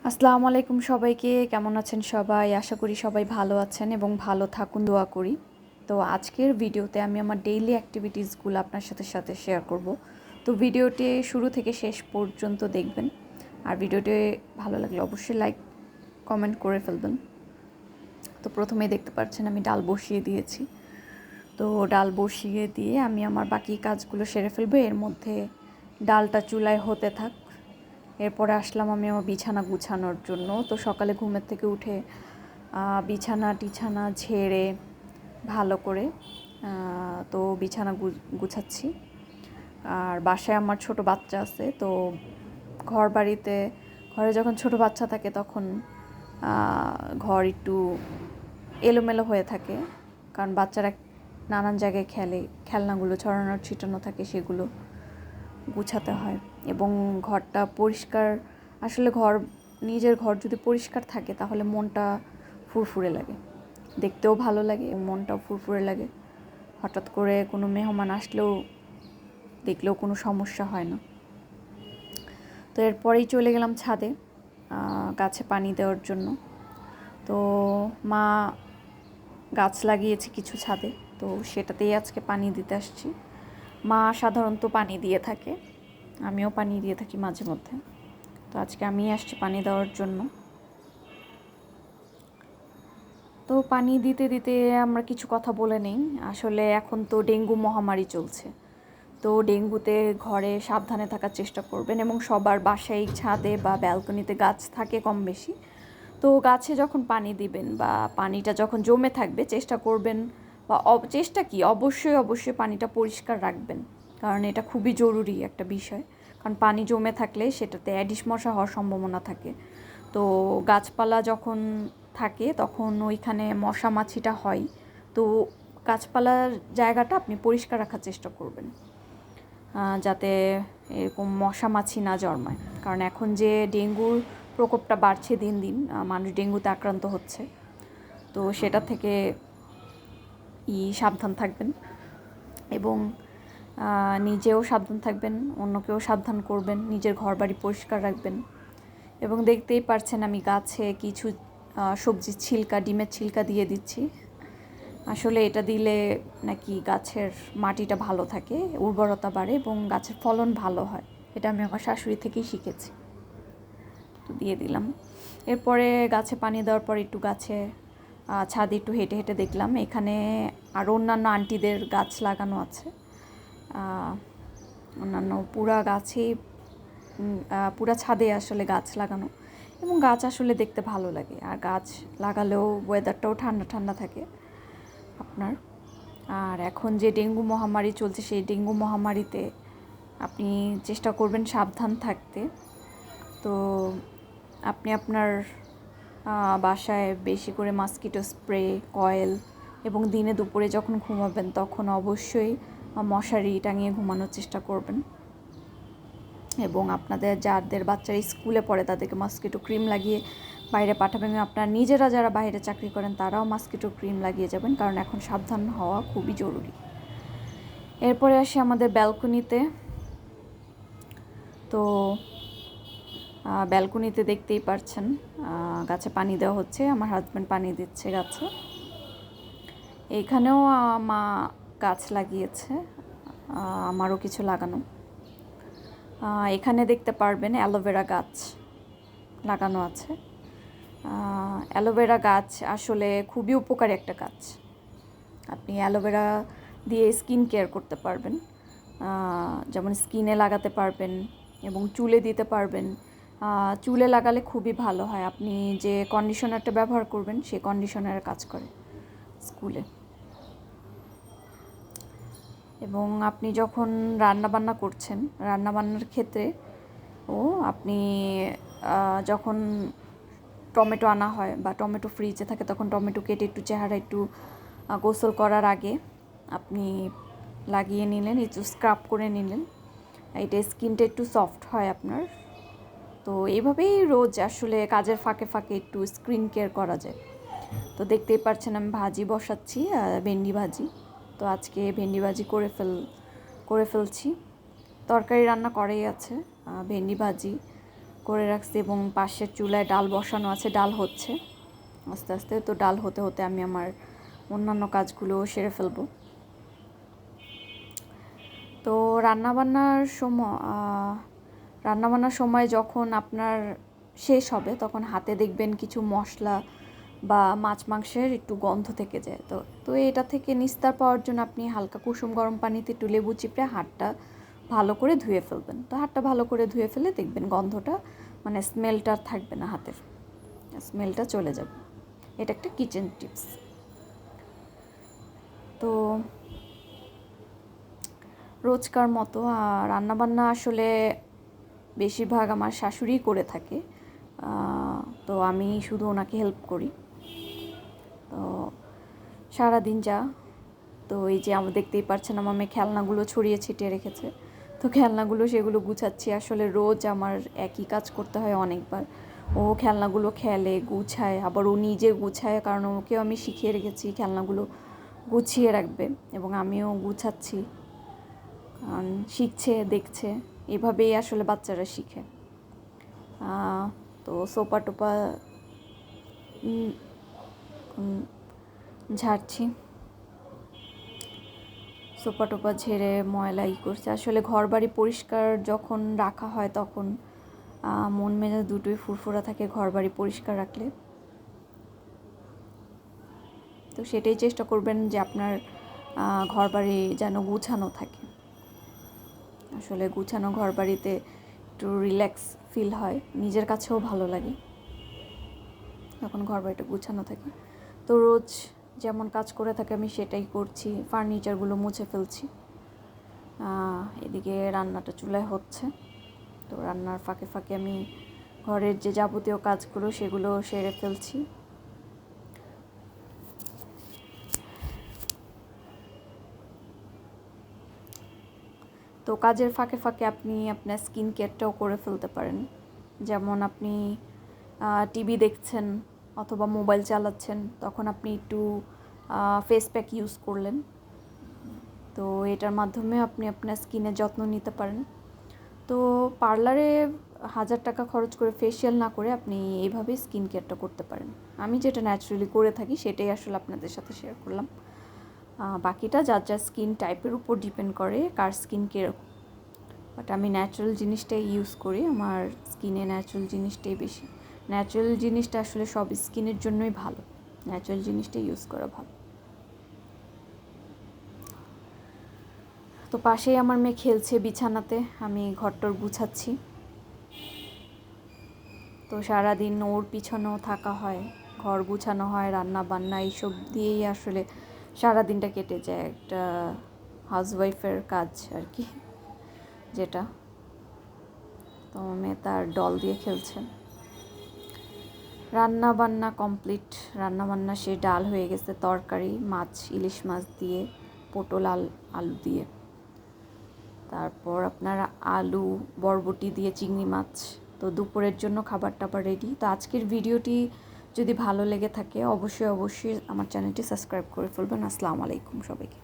আসসালামু আলাইকুম সবাইকে। কেমন আছেন সবাই? আশা করি সবাই ভালো আছেন এবং ভালো থাকুন, দোয়া করি। তো আজকের ভিডিওতে আমি আমার ডেইলি অ্যাক্টিভিটিসগুলো আপনার সাথে শেয়ার করব। তো ভিডিওটি শুরু থেকে শেষ পর্যন্ত দেখবেন। আর ভিডিওটি ভালো লাগলে অবশ্যই লাইক কমেন্ট করে ফেলবেন। তো প্রথমেই দেখতে পাচ্ছেন আমি ডাল বসিয়ে দিয়েছি। তো ডাল বসিয়ে দিয়ে আমি আমার বাকি কাজগুলো সেরে ফেলবো। এর মধ্যে ডালটা চুলায় হতে থাক। এরপরে আসলাম আমি আমার বিছানা গুছানোর জন্য। তো সকালে ঘুমের থেকে উঠে বিছানা টিছানা ঝেড়ে ভালো করে তো বিছানা গুছাচ্ছি। আর বাসায় আমার ছোট বাচ্চা আছে, তো ঘরে যখন ছোট বাচ্চা থাকে তখন ঘর একটু এলোমেলো হয়ে থাকে, কারণ বাচ্চারা নানান জায়গায় খেলনাগুলো ছড়ানো ছিটানো থাকে, সেগুলো গুছাতে হয়। এবং ঘরটা পরিষ্কার, আসলে নিজের ঘর যদি পরিষ্কার থাকে তাহলে মনটা ফুরফুরে লাগে, দেখতেও ভালো লাগে এবং মনটাও ফুরফুরে লাগে। হঠাৎ করে কোনো মেহমান আসলেও দেখলেও কোনো সমস্যা হয় না। তো এরপরেই চলে গেলাম ছাদে গাছে পানি দেওয়ার জন্য। তো মা গাছ লাগিয়েছে কিছু ছাদে, তো সেটাতেই আজকে পানি দিতে আসছি। মা সাধারণত পানি দিয়ে থাকে, আমিও পানি দিয়ে থাকি মাঝে মধ্যে। তো আজকে আমি আসছি পানি দেওয়ার জন্য। তো পানি দিতে দিতে আমরা কিছু কথা বলে নেই। আসলে এখন তো ডেঙ্গু মহামারী চলছে, তো ডেঙ্গুতে ঘরে সাবধানে থাকার চেষ্টা করবেন এবং সবার বাসায় ছাদে বা ব্যালকনিতে গাছ থাকে কম বেশি। তো গাছে যখন পানি দিবেন বা পানিটা যখন জমে থাকবে চেষ্টা করবেন, বা চেষ্টা কি, অবশ্যই পানিটা পরিষ্কার রাখবেন, কারণ এটা খুবই জরুরি একটা বিষয়। কারণ পানি জমে থাকলে সেটাতে অ্যাডিস মশা হওয়ার সম্ভাবনা থাকে। তো গাছপালা যখন থাকে তখন ওইখানে মশা মাছিটা হয়। তো গাছপালার জায়গাটা আপনি পরিষ্কার রাখার চেষ্টা করবেন, যাতে এরকম মশা মাছি না জন্মায়। কারণ এখন যে ডেঙ্গুর প্রকোপটা বাড়ছে দিন দিন, মানুষ ডেঙ্গুতে আক্রান্ত হচ্ছে। তো সেটা থেকে সাবধান থাকবেন এবং নিজেও সাবধান থাকবেন, অন্যকেও সাবধান করবেন, নিজের ঘর বাড়ি পরিষ্কার রাখবেন। এবং দেখতেই পারছেন আমি গাছে কিছু সবজির ছিলকা, ডিমের ছিলকা দিয়ে দিচ্ছি। আসলে এটা দিলে নাকি গাছের মাটিটা ভালো থাকে, উর্বরতা বাড়ে এবং গাছের ফলন ভালো হয়। এটা আমি আমার শাশুড়ি থেকেই শিখেছি। তো দিয়ে দিলাম। এরপরে গাছে পানি দেওয়ার পর একটু গাছে ছাদে একটু হেঁটে হেঁটে দেখলাম এখানে আরও অন্যান্য আন্টিদের গাছ লাগানো আছে। অন্যান্য পুরা ছাদে আসলে গাছ লাগানো, এবং গাছ আসলে দেখতে ভালো লাগে। আর গাছ লাগালেও ওয়েদারটাও ঠান্ডা ঠান্ডা থাকে আপনার। আর এখন যে ডেঙ্গু মহামারী চলছে, সেই ডেঙ্গু মহামারীতে আপনি চেষ্টা করবেন সাবধান থাকতে। তো আপনি আপনার বাসায় বেশি করে মসকিটো স্প্রে, কয়েল, এবং দিনে দুপুরে যখন ঘুমাবেন তখন অবশ্যই মশারি টাঙিয়ে ঘুমানোর চেষ্টা করবেন। এবং আপনাদের যাদের বাচ্চারা স্কুলে পড়ে তাদেরকে মসকিটো ক্রিম লাগিয়ে বাইরে পাঠাবেন। আপনারা নিজেরা যারা বাইরে চাকরি করেন তারাও মসকিটো ক্রিম লাগিয়ে যাবেন, কারণ এখন সাবধান হওয়া খুবই জরুরি। এরপরে আসি আমাদের ব্যালকনিতে। তো ব্যালকনিতে দেখতেই পারছেন গাছে পানি দেওয়া হচ্ছে, আমার হাজব্যান্ড পানি দিচ্ছে গাছে। এইখানেও মা গাছ লাগিয়েছে, আমারও কিছু লাগানো। এখানে দেখতে পারবেন অ্যালোভেরা গাছ লাগানো আছে। অ্যালোভেরা গাছ আসলে খুবই উপকারী একটা গাছ। আপনি অ্যালোভেরা দিয়ে স্কিন কেয়ার করতে পারবেন, যেমন স্কিনে লাগাতে পারবেন এবং চুলে দিতে পারবেন। চুলে লাগালে খুবই ভালো হয়। আপনি যে কন্ডিশনারটা ব্যবহার করবেন সেই কন্ডিশনারের কাজ করে স্কুলে। এবং আপনি যখন রান্নাবান্না করছেন, রান্নাবান্নার ক্ষেত্রে আপনি যখন টমেটো আনা হয় বা টমেটো ফ্রিজে থাকে তখন টমেটো কেটে একটু চেহারা একটু গোসল করার আগে আপনি লাগিয়ে নিলেন, একটু স্ক্রাব করে নিলেন। এটা স্কিনটা একটু সফট হয় আপনার। তো এইভাবেই রোজ আসলে কাজের ফাঁকে ফাঁকে একটু স্কিন কেয়ার করা যায়। তো দেখতেই পাচ্ছেন আমি ভাজি বসাচ্ছি, ভেন্ডি ভাজি। তো আজকে ভেন্ডি ভাজি করে ফেলছি। তরকারি রান্না করেই আছে, ভেন্ডি ভাজি করে রাখছি এবং পাশের চুলায় ডাল বসানো আছে, ডাল হচ্ছে আস্তে আস্তে। তো ডাল হতে হতে আমি আমার অন্যান্য কাজগুলো সেরে ফেলবো। তো রান্নাবান্নার সময় যখন আপনার শেষ হবে তখন হাতে দেখবেন কিছু মশলা বা মাছ মাংসের একটু গন্ধ থেকে যায়। তো এটা থেকে নিস্তার পাওয়ার জন্য আপনি হালকা কুসুম গরম পানিতে একটু লেবু চিপড়ে হাতটা ভালো করে ধুয়ে ফেলবেন। তো হাতটা ভালো করে ধুয়ে ফেলে দেখবেন গন্ধটা মানে স্মেলটা থাকবে না, হাতের স্মেলটা চলে যাবে। এটা একটা কিচেন টিপস। তো রোজকার মতো রান্নাবান্না আসলে বেশিরভাগ আমার শাশুড়িই করে থাকে, তো আমি শুধু ওনাকে হেল্প করি। তো সারাদিন তো এই যে আমরা দেখতেই পাচ্ছেন আমার মেয়ে খেলনাগুলো ছড়িয়ে ছিটিয়ে রেখেছে। তো খেলনাগুলো সেগুলো গুছাচ্ছি। আসলে রোজ আমার একই কাজ করতে হয় অনেকবার। ও খেলনাগুলো খেলে, গুছায়, আবার ও নিজে গুছায়, কারণ ওকেও আমি শিখিয়ে রেখেছি খেলনাগুলো গুছিয়ে রাখবে, এবং আমিও গুছাচ্ছি। কারণ শিখছে, দেখছে, এভাবেই আসলে বাচ্চারা শিখে। তো সোফা টোপা ঝাড়ছি, সোফা টোপা ঝেড়ে ময়লা করছে। আসলে ঘর বাড়ি পরিষ্কার যখন রাখা হয় তখন মন মেজাজ দুটোই ফুরফুরা থাকে ঘর বাড়ি পরিষ্কার রাখলে। তো সেটাই চেষ্টা করবেন যে আপনার ঘর বাড়ি যেন গুছানো থাকে। আসলে গুছানো ঘর বাড়িতে একটু রিল্যাক্স ফিল হয়, নিজের কাছেও ভালো লাগে যখন ঘর বাড়িটা গুছানো থাকে। তো রোজ যেমন কাজ করে থাকে আমি সেটাই করছি, ফার্নিচারগুলো মুছে ফেলছি। এদিকে রান্নাটা চুলায় হচ্ছে। তো রান্নার ফাঁকে ফাঁকে আমি ঘরের যে যাবতীয় কাজগুলো সেগুলো সেরে ফেলছি। তো কাজের ফাঁকে ফাঁকে আপনি আপনার স্কিন কেয়ারটাও করে ফেলতে পারেন। যেমন আপনি টিভি দেখছেন অথবা মোবাইল চালাচ্ছেন, তখন আপনি একটু ফেস প্যাক ইউজ করলেন। তো এটার মাধ্যমে আপনি আপনার স্কিনের যত্ন নিতে পারেন। তো পার্লারে 1000 টাকা খরচ করে ফেসিয়াল না করে আপনি এইভাবেই স্কিন কেয়ারটা করতে পারেন। আমি যেটা ন্যাচারালি করে থাকি সেটাই আসলে আপনাদের সাথে শেয়ার করলাম। বাকিটা যার যার স্কিন টাইপের উপর ডিপেন্ড করে কার স্কিন কীরকম। বাট আমি ন্যাচারাল জিনিসটাই ইউজ করি, আমার স্কিনে ন্যাচারাল জিনিসটাই বেশি। ন্যাচারাল জিনিসটা আসলে সব স্কিনের জন্যই ভালো, ন্যাচারাল জিনিসটা ইউজ করা ভালো। তো পাশেই আমার মেয়ে খেলছে বিছানাতে, আমি ঘরটর গুছাচ্ছি। তো সারাদিন ওর পিছনেও থাকা হয়, ঘর গুছানো হয়, রান্না বান্না এইসব দিয়েই আসলে সারাদিনটা কেটে যায়। একটা হাউসওয়াইফের কাজ আর কি যেটা। তো মেয়ে তার ডল দিয়ে খেলছে। রান্না বান্না কমপ্লিট, রান্না বান্না সে ডাল হয়ে গেছে, তরকারি মাছ, ইলিশ মাছ দিয়ে, পটল আলু দিয়ে, তারপর আপনার আলু বরবটি দিয়ে চিংড়ি মাছ। তো দুপুরের জন্য খাবার টাবার রেডি। তো আজকের ভিডিওটি যদি ভালো লেগে থাকে অবশ্যই আমার চ্যানেলটি সাবস্ক্রাইব করে ফেলবেন। আসসালামু আলাইকুম সবাইকে।